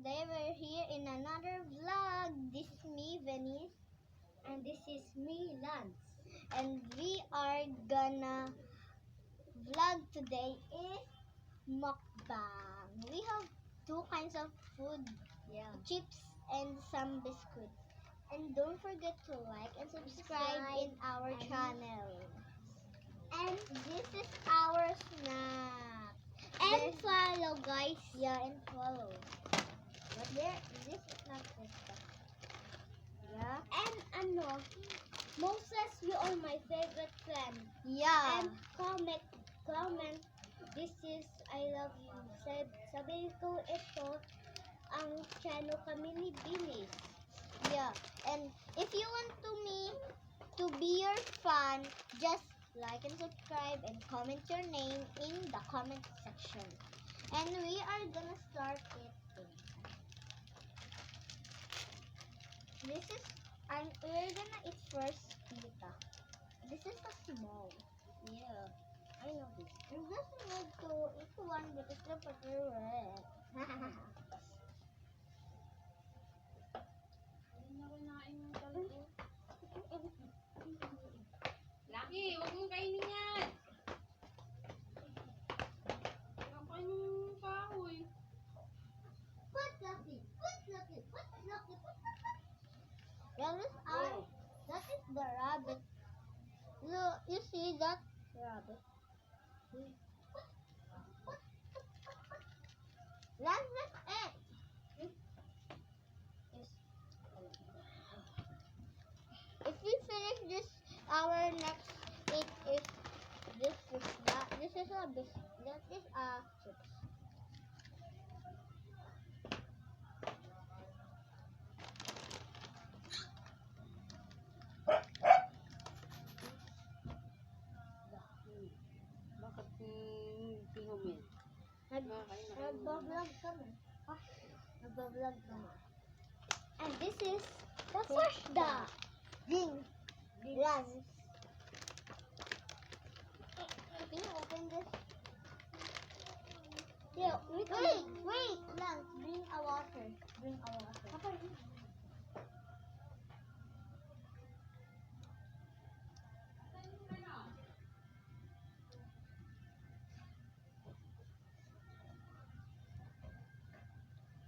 today we're here in another vlog. This is me, Venice, And this is me, Lance. and we are gonna vlog today is mukbang. We have two kinds of food, Yeah. chips and some biscuits. And don't forget to like and subscribe in our and- channel. And This is our snack. and This- follow, guys. Yeah, and follow. But this is not this stuff. Yeah. And Moses, you are my favorite friend. Yeah. And comment. This is I love you. Sabihin ko ito ang channel kami ni Binis. Yeah. And if you want to be your fan, just like and subscribe and comment your name in the comment section. And we are gonna start it. This is we're gonna eat first pita. This is a small. Yeah. I know this. You just need to eat one because the butter red. Laki, huwag mong kainin yan. Kapain mo yung kahoy. What lucky? What lucky? What lucky? That is that is the rabbit. Look, you see that rabbit? That's it. Yes. If we finish this, our next eat is this is that. This is a that is a chips. Bakit pinumin? Nagbablog kami. Nagbablog kami. And this is the Fish first da. dog. Ding. Lance. Can you open this? Yeah, Wait, Lance, bring a water. Bring a water.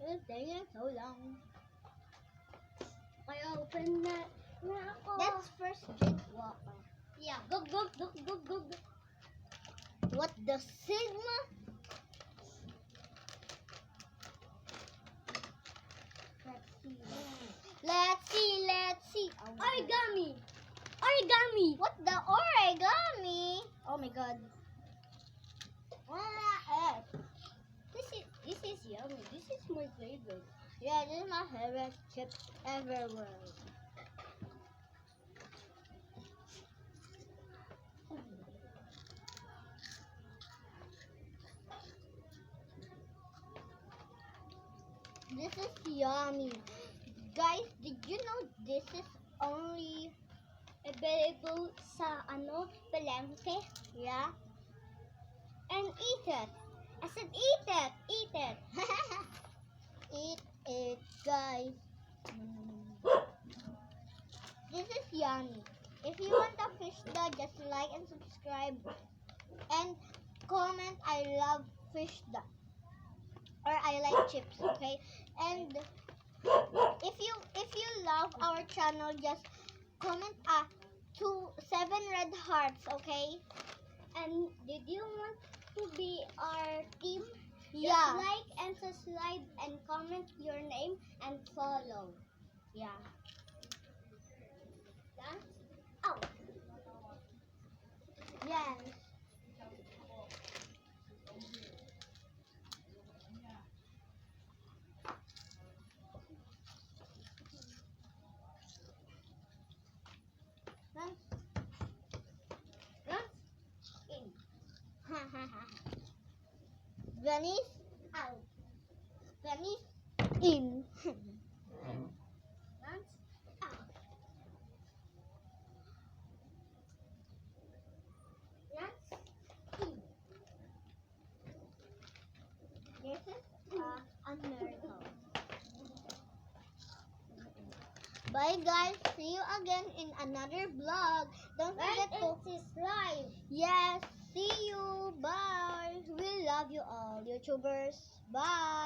It's taking so long. I open na ako. Let's first drink water. Yeah, go. What the Sigma? Let's see. Origami. What the origami? Oh my god. This is yummy. This is my favorite. Yeah, this is my favorite chip everywhere. This is yummy. Guys, did you know this is only Available sa palengke. yeah? And eat it. I said eat it. Eat it, guys. This is yummy. If you want a fish dough, just like and subscribe and comment I love fish dough or I like chips, okay? And if you love our channel, just comment 7 red hearts, okay? And did you want to be our team? Yeah. Just like and subscribe and comment your name and follow. Yeah. Done? Oh. Yes. In. Venice Out. Venice in. Dance. Out. Dance. In. This is a miracle. Bye guys. See you again in another vlog. Don't Like forget to... and subscribe. Yes. See you. Bye. We love you all, YouTubers. Bye.